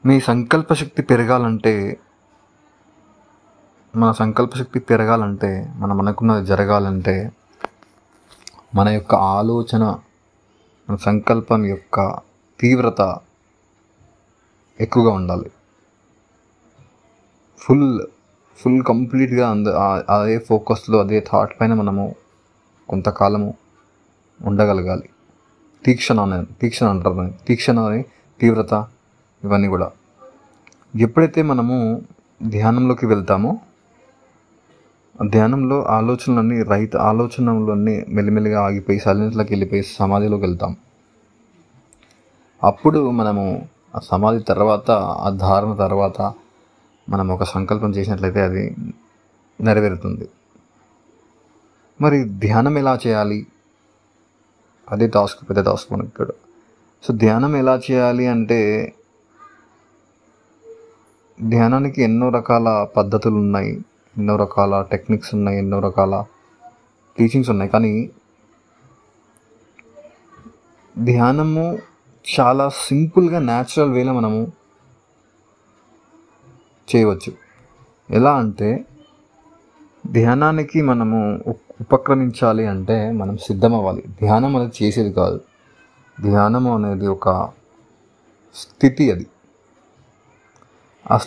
మీ సంకల్ప శక్తి పెరగాలంటే మనం అనుకున్నది జరగాలంటే మన యొక్క ఆలోచన, మన సంకల్పం యొక్క తీవ్రత ఎక్కువగా ఉండాలి. ఫుల్ కంప్లీట్గా అదే ఫోకస్లో, అదే థాట్ పైన మనము కొంతకాలము ఉండగలగాలి. తీక్షణ అంటారు, తీక్షణ అనే తీవ్రత, ఇవన్నీ కూడా. ఎప్పుడైతే మనము ధ్యానంలోకి వెళ్తామో, ధ్యానంలో ఆలోచనలన్నీ మెల్లిమెల్లిగా ఆగిపోయి సైలెన్స్లోకి వెళ్ళిపోయి సమాధిలోకి వెళ్తాం. అప్పుడు మనము ఆ సమాధి తర్వాత, ఆ ధారణ తర్వాత మనం ఒక సంకల్పం చేసినట్లయితే అది నెరవేరుతుంది. మరి ధ్యానం ఎలా చేయాలి? అదే పెద్ద టాస్క్ మనకి ఇక్కడ. సో ధ్యానం ఎలా చేయాలి అంటే, ధ్యానానికి ఎన్నో రకాల పద్ధతులు ఉన్నాయి, ఎన్నో రకాల టెక్నిక్స్ ఉన్నాయి, ఎన్నో రకాల టీచింగ్స్ ఉన్నాయి. కానీ ధ్యానము చాలా సింపుల్గా, న్యాచురల్ వేలో మనము చేయవచ్చు. ఎలా అంటే, ధ్యానానికి మనము ఉపక్రమించాలి అంటే మనం సిద్ధం అవ్వాలి. ధ్యానం అనేది చేసేది కాదు. ధ్యానం అనేది ఒక స్థితి. అది ఆ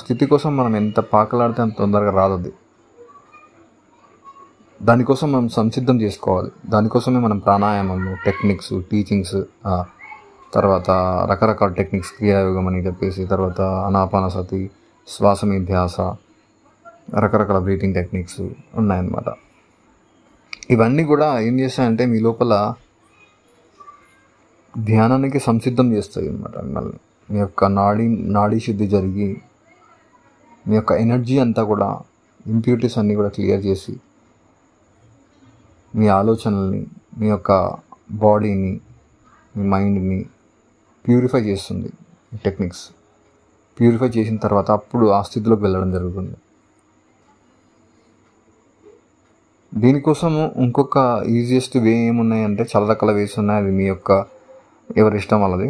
స్థితి కోసం మనం ఎంత పాకలాడితే అంత తొందరగా రాదు. అది దానికోసం మనం సంసిద్ధం చేసుకోవాలి. దానికోసమే మనం ప్రాణాయామము, టెక్నిక్స్, టీచింగ్స్, తర్వాత రకరకాల టెక్నిక్స్, క్రియాయోగం అని చెప్పేసి, తర్వాత ఆనాపానసతి, శ్వాస మీద ధ్యాస, రకరకాల బ్రీతింగ్ టెక్నిక్స్ ఉన్నాయన్నమాట. ఇవన్నీ కూడా ఏం చేస్తాయంటే మీ లోపల ధ్యానానికి సంసిద్ధం చేస్తాయి అన్నమాట. మిమ్మల్ని మీ యొక్క నాడీ శుద్ధి జరిగి, మీ యొక్క ఎనర్జీ అంతా కూడా, ఇంప్యూరిటీస్ అన్నీ కూడా క్లియర్ చేసి, మీ ఆలోచనల్ని, మీ యొక్క బాడీని, మీ మైండ్ని ప్యూరిఫై చేస్తుంది. టెక్నిక్స్ ప్యూరిఫై చేసిన తర్వాత అప్పుడు ఆ స్థితిలోకి వెళ్ళడం జరుగుతుంది. దీనికోసము ఇంకొక ఈజియెస్ట్ వే ఏమున్నాయంటే, చాలా రకాల వేస్ ఉన్నాయి, అది మీ యొక్క ఎవరి ఇష్టం వాళ్ళది.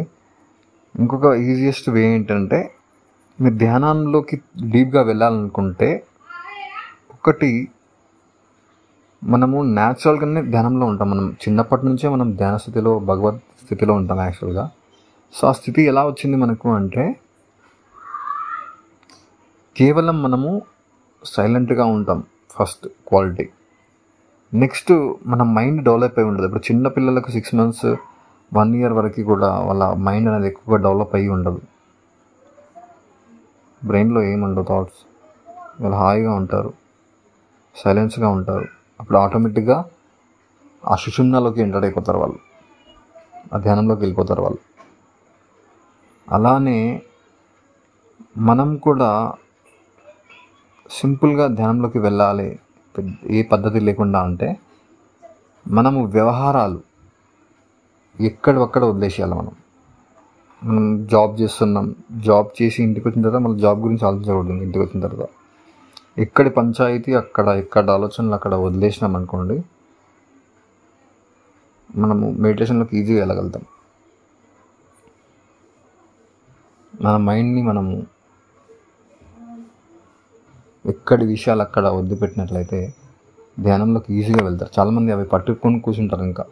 ఇంకొక ఈజియెస్ట్ వే ఏంటంటే, మీరు ధ్యానంలోకి డీప్గా వెళ్ళాలనుకుంటే, ఒకటి మనము న్యాచురల్గానే ధ్యానంలో ఉంటాం. మనం చిన్నప్పటి నుంచే మనం ధ్యాన స్థితిలో, భగవత్ స్థితిలో ఉంటాం యాక్చువల్గా. సో ఆ స్థితి ఎలా వచ్చింది మనకు అంటే, కేవలం మనము సైలెంట్గా ఉంటాం. First quality. నెక్స్ట్ మన మైండ్ డెవలప్ అయి ఉండదు. ఇప్పుడు చిన్నపిల్లలకు 6 months 1 year వరకు కూడా వాళ్ళ మైండ్ అనేది ఎక్కువగా డెవలప్ అయ్యి ఉండదు. బ్రెయిన్లో ఏముండవు థాట్స్. వాళ్ళు హాయిగా ఉంటారు, సైలెన్స్గా ఉంటారు. అప్పుడు ఆటోమేటిక్గా ఆ సుషుమ్నాలోకి ఎంటర్ అయిపోతారు వాళ్ళు, ఆ ధ్యానంలోకి వెళ్ళిపోతారు వాళ్ళు. అలానే మనం కూడా సింపుల్గా ధ్యానంలోకి వెళ్ళాలి, ఏ పద్ధతి లేకుండా. అంటే మనము వ్యవహారాలు ఎక్కడొక్కడ వదిలేసేయాలి. మనం జాబ్ చేస్తున్నాం, జాబ్ చేసి ఇంటికి వచ్చిన తర్వాత మళ్ళీ జాబ్ గురించి ఆలోచించకూడదు. ఇంటికి వచ్చిన తర్వాత ఎక్కడి పంచాయతీ ఎక్కడ ఆలోచనలు అక్కడ వదిలేసినాం అనుకోండి, మనము మెడిటేషన్లోకి ఈజీగా వెళ్ళగలుగుతాం. మన మైండ్ని మనము ఎక్కడి విషయాలు అక్కడ వదిలిపెట్టినట్లయితే ధ్యానంలోకి ఈజీగా వెళ్తారు. చాలామంది అవి పట్టుకొని కూర్చుంటారు. ఇంకా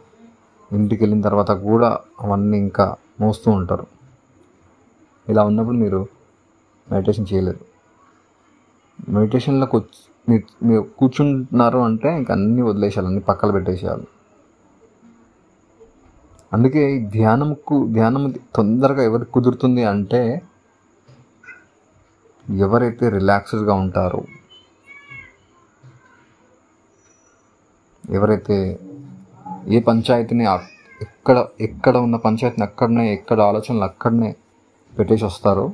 ఇంటికి వెళ్ళిన తర్వాత కూడా అవన్నీ ఇంకా మోస్తూ ఉంటారు. ఇలా ఉన్నప్పుడు మీరు మెడిటేషన్ చేయలేరు. మెడిటేషన్లోకి మీరు కూర్చుంటున్నారు అంటే ఇంక అన్నీ వదిలేసేయాలి, అన్నీ పక్కన పెట్టేసేయాలి. అందుకే ధ్యానం తొందరగా ఎవరికి కుదురుతుంది అంటే, ఎవరైతే రిలాక్స్డ్గా ఉంటారో, ఎవరైతే ఏ పంచాయతీని ఎక్కడ ఉన్న పంచాయతీని అక్కడనే, ఎక్కడ ఆలోచనలు అక్కడనే పెట్టేసి వస్తారో,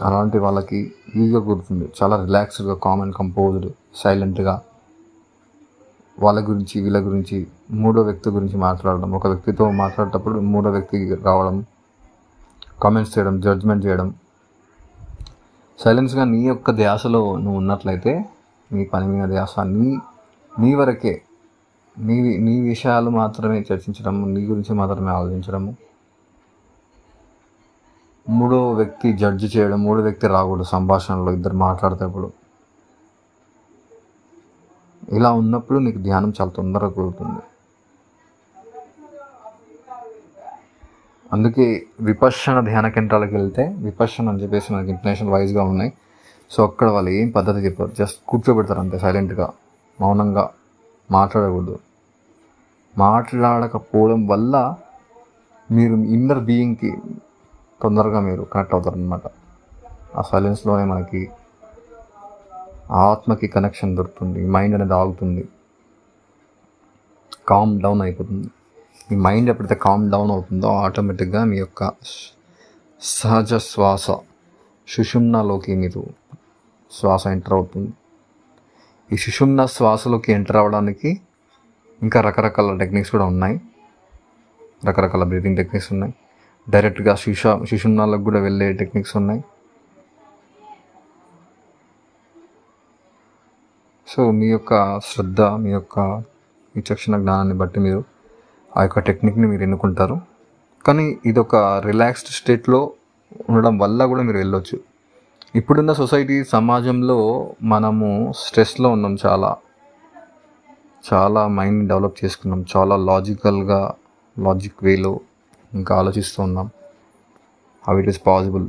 అలాంటి వాళ్ళకి ఈజీగా కుదురుతుంది. చాలా రిలాక్స్డ్గా, కామ్ అండ్ కంపోజ్డ్, సైలెంట్గా వాళ్ళ గురించి, వీళ్ళ గురించి, మూడో వ్యక్తి గురించి మాట్లాడడం. ఒక వ్యక్తితో మాట్లాడేటప్పుడు మూడో వ్యక్తికి రావడం, కామెంట్స్ చేయడం, జడ్జ్మెంట్ చేయడం. సైలెన్స్గా నీ యొక్క ధ్యాసలో నువ్వు ఉన్నట్లయితే, నీ పని మీద ధ్యాస, నీ వరకే, నీ విషయాలు మాత్రమే చర్చించడం, నీ గురించి మాత్రమే ఆలోచించడము, మూడో వ్యక్తి జడ్జి చేయడం, మూడో వ్యక్తి రాకూడదు సంభాషణలో ఇద్దరు మాట్లాడేటప్పుడు. ఇలా ఉన్నప్పుడు నీకు ధ్యానం చాలా తొందరగా కుదురుతుంది. అందుకే విపశ్యన ధ్యాన కేంద్రాలకు వెళ్తే, విపశ్యన అని చెప్పేసి మనకి ఇంటర్నేషనల్ వైజ్గా ఉన్నాయి. సో అక్కడ వాళ్ళు ఏం పద్ధతి చెప్పారు, జస్ట్ కూర్చోబెడతారు అంతే, సైలెంట్గా మౌనంగా మాట్లాడకూడదు. మాట్లాడకపోవడం వల్ల మీరు ఇన్నర్ బీయింగ్కి తొందరగా మీరు కనెక్ట్ అవుతారు అనమాట. ఆ సైలెన్స్లోనే మనకి ఆత్మకి కనెక్షన్ దొరుకుతుంది, మైండ్ అనేది ఆగుతుంది, కామ్ డౌన్ అయిపోతుంది. మీ మైండ్ ఎప్పుడైతే కామ్ డౌన్ అవుతుందో ఆటోమేటిక్గా మీ యొక్క సహజ శ్వాస సుషుమ్నలోకి మీరు శ్వాస ఎంటర్ అవుతుంది. ఈ సుషుమ్న శ్వాసలోకి ఎంటర్ అవ్వడానికి ఇంకా రకరకాల టెక్నిక్స్ కూడా ఉన్నాయి, రకరకాల బ్రీతింగ్ టెక్నిక్స్ ఉన్నాయి. డైరెక్ట్గా సుషుమ్నలకు కూడా వెళ్ళే టెక్నిక్స్ ఉన్నాయి. సో మీ యొక్క శ్రద్ధ, మీ యొక్క విచక్షణ జ్ఞానాన్ని బట్టి మీరు ఆ యొక్క టెక్నిక్ని మీరు ఎన్నుకుంటారు. కానీ ఇది ఒక రిలాక్స్డ్ స్టేట్లో ఉండడం వల్ల కూడా మీరు వెళ్ళొచ్చు. ఇప్పుడున్న సొసైటీ సమాజంలో మనము స్ట్రెస్లో ఉన్నాం, చాలా మైండ్ డెవలప్ చేసుకున్నాం, చాలా లాజిక్ వేలో ఇంకా ఆలోచిస్తూ ఉన్నాం. How it is possible.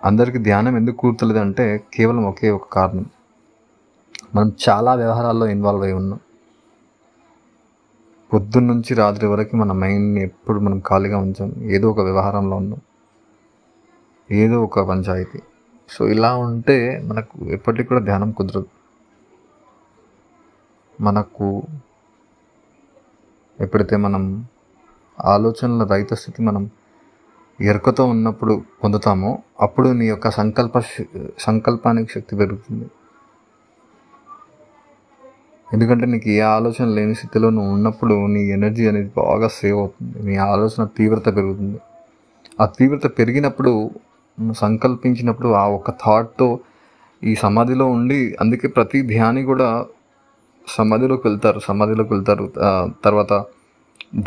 అందరికీ ధ్యానం ఎందుకు కూర్చోలేదు అంటే కేవలం ఒకే ఒక కారణం, మనం చాలా వ్యవహారాల్లో ఇన్వాల్వ్ అయి ఉన్నాం. పొద్దున్న నుంచి రాత్రి వరకు మన మైండ్ని ఎప్పుడు మనం ఖాళీగా ఉంచాం, ఏదో ఒక వ్యవహారంలో ఉన్నాం, ఏదో ఒక పంచాయతీ. సో ఇలా ఉంటే మనకు ఎప్పటికి కూడా ధ్యానం కుదరదు. మనకు ఎప్పుడైతే మనం ఆలోచనల రహిత స్థితి మనం ఎరుకతో ఉన్నప్పుడు పొందుతామో అప్పుడు నీ యొక్క సంకల్పానికి శక్తి పెరుగుతుంది. ఎందుకంటే నీకు ఏ ఆలోచన లేని స్థితిలో నువ్వు ఉన్నప్పుడు నీ ఎనర్జీ అనేది బాగా సేవ్ అవుతుంది, నీ ఆలోచన తీవ్రత పెరుగుతుంది. ఆ తీవ్రత పెరిగినప్పుడు నువ్వు సంకల్పించినప్పుడు ఆ ఒక్క థాట్తో ఈ సమాధిలో ఉండి, అందుకే ప్రతి ధ్యాని కూడా సమాధిలోకి వెళ్తారు. తర్వాత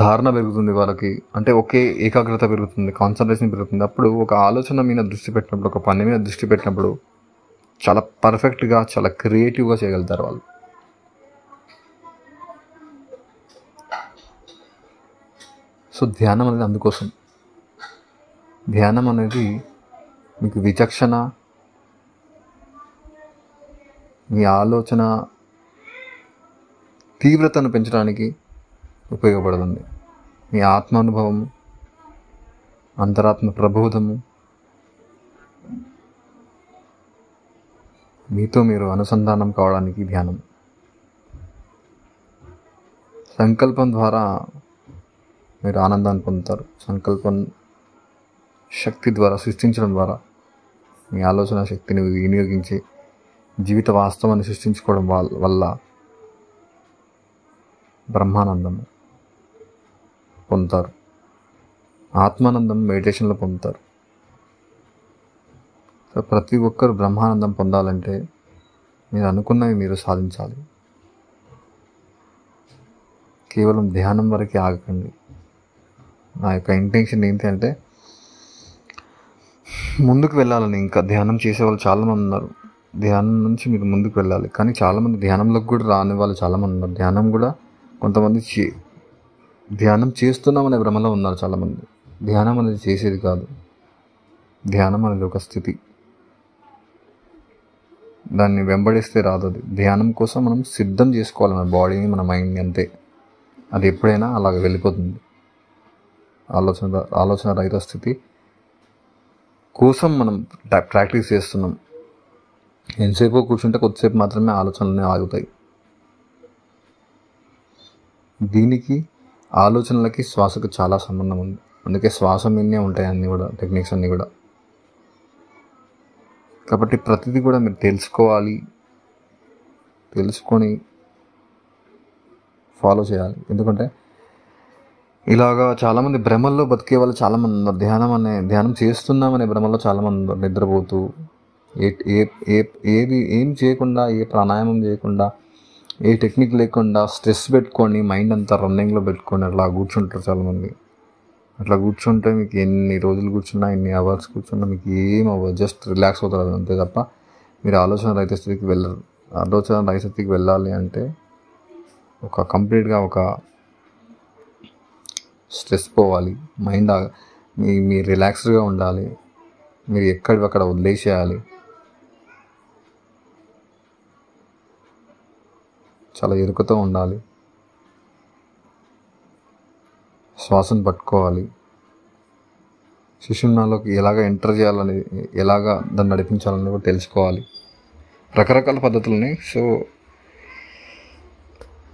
ధారణ పెరుగుతుంది వాళ్ళకి, అంటే ఒకే ఏకాగ్రత పెరుగుతుంది, కాన్సన్ట్రేషన్ పెరుగుతుంది. అప్పుడు ఒక ఆలోచన మీద దృష్టి పెట్టినప్పుడు, ఒక పని మీద దృష్టి పెట్టినప్పుడు చాలా పర్ఫెక్ట్గా, చాలా క్రియేటివ్గా చేయగలుగుతారు వాళ్ళు. సో ధ్యానం అనేది అందుకోసం. ధ్యానం అనేది మీకు విచక్షణ, మీ ఆలోచన తీవ్రతను పెంచడానికి ఉపయోగపడుతుంది. మీ ఆత్మానుభవం, అంతరాత్మ ప్రబోధము, మీతో మీరు అనుసంధానం కావడానికి ధ్యానం. సంకల్పం ద్వారా మీరు ఆనందాన్ని పొందుతారు. సంకల్పం శక్తి ద్వారా, సృష్టించడం ద్వారా మీ ఆలోచన శక్తిని వినియోగించి జీవిత వాస్తవాన్ని సృష్టించుకోవడం వల్ల బ్రహ్మానందం పొందుతారు. ఆత్మానందం మెడిటేషన్లో పొందుతారు. సో ప్రతి ఒక్కరు బ్రహ్మానందం పొందాలంటే మీరు అనుకున్నవి మీరు సాధించాలి. కేవలం ధ్యానం వరకే ఆగకండి. నా యొక్క ఇంటెన్షన్ ఏంటి అంటే ముందుకు వెళ్ళాలని. ఇంకా ధ్యానం చేసేవాళ్ళు చాలామంది ఉన్నారు, ధ్యానం నుంచి మీరు ముందుకు వెళ్ళాలి. కానీ చాలామంది ధ్యానంలోకి కూడా రాని వాళ్ళు చాలామంది ఉన్నారు. ధ్యానం కూడా కొంతమంది ధ్యానం చేస్తున్నామనే భ్రమలో ఉన్నారు చాలామంది. ధ్యానం అనేది చేసేది కాదు, ధ్యానం అనేది ఒక స్థితి, దాన్ని వెంబడిస్తే రాదు. అది ధ్యానం కోసం మనం సిద్ధం చేసుకోవాలి మన బాడీని, మన మైండ్ని, అంతే. అది ఎప్పుడైనా అలాగ వెళ్ళిపోతుంది. ఆలోచన రహిత స్థితి కోసం మనం ప్రాక్టీస్ చేస్తున్నాం. ఎంతసేపు కూర్చుంటే కొద్దిసేపు మాత్రమే ఆలోచనలన్నీ ఆగుతాయి. దీనికి ఆలోచనలకి శ్వాసకు చాలా సంబంధం ఉంది. అందుకే శ్వాస మీదనే ఉంటాయి అన్నీ కూడా, టెక్నిక్స్ అన్నీ కూడా. కాబట్టి ప్రతిదీ కూడా మీరు తెలుసుకొని ఫాలో చేయాలి. ఎందుకంటే ఇలాగా చాలామంది భ్రమల్లో బతికే వాళ్ళు చాలామంది ఉన్నారు. ధ్యానం చేస్తున్నామనే భ్రమల్లో చాలామంది ఉన్నారు. నిద్రపోతూ ఏం చేయకుండా, ఏ ప్రాణాయామం చేయకుండా, ఏ టెక్నిక్ లేకుండా స్ట్రెస్ పెట్టుకొని మైండ్ అంతా రన్నింగ్లో పెట్టుకొని అలా కూర్చుంటారు చాలామంది. అట్లా కూర్చుంటే మీకు ఎన్ని రోజులు కూర్చున్నా, ఎన్ని అవర్స్ కూర్చున్నా మీకు ఏం అవ్వదు, జస్ట్ రిలాక్స్ అవుతారు అంతే తప్ప మీరు ఆలోచన రహిత స్థితికి వెళ్ళరు. ఆలోచన రహిత స్థితికి వెళ్ళాలి అంటే కంప్లీట్గా ఒక స్ట్రెస్ పోవాలి, మైండ్ మీరు రిలాక్స్డ్గా ఉండాలి, మీరు ఎక్కడికక్కడ వదిలేసేయాలి, చాలా ఎరుకతో ఉండాలి, శ్వాసను పట్టుకోవాలి, సుషుమ్నాలోకి ఎలాగ ఎంటర్ చేయాలని, ఎలాగ దాన్ని నడిపించాలని కూడా తెలుసుకోవాలి. రకరకాల పద్ధతులు ఉన్నాయి. సో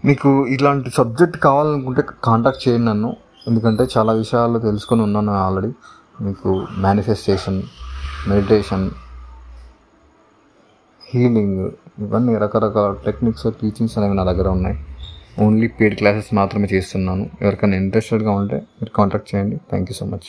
మీకు ఇలాంటి సబ్జెక్ట్ కావాలనుకుంటే కాంటాక్ట్ చేయండి నన్ను, ఎందుకంటే చాలా విషయాలు తెలుసుకొని ఉన్నాను ఆల్రెడీ. మీకు మేనిఫెస్టేషన్, మెడిటేషన్, హీలింగ్, ఇవన్నీ రకరకాల టెక్నిక్స్, టీచింగ్స్ అనేవి నా దగ్గర ఉన్నాయి. ఓన్లీ పెయిడ్ క్లాసెస్ మాత్రమే చేస్తున్నాను. ఎవరికైనా ఇంట్రెస్టెడ్గా ఉంటే మీరు కాంటాక్ట్ చేయండి. Thank you so much.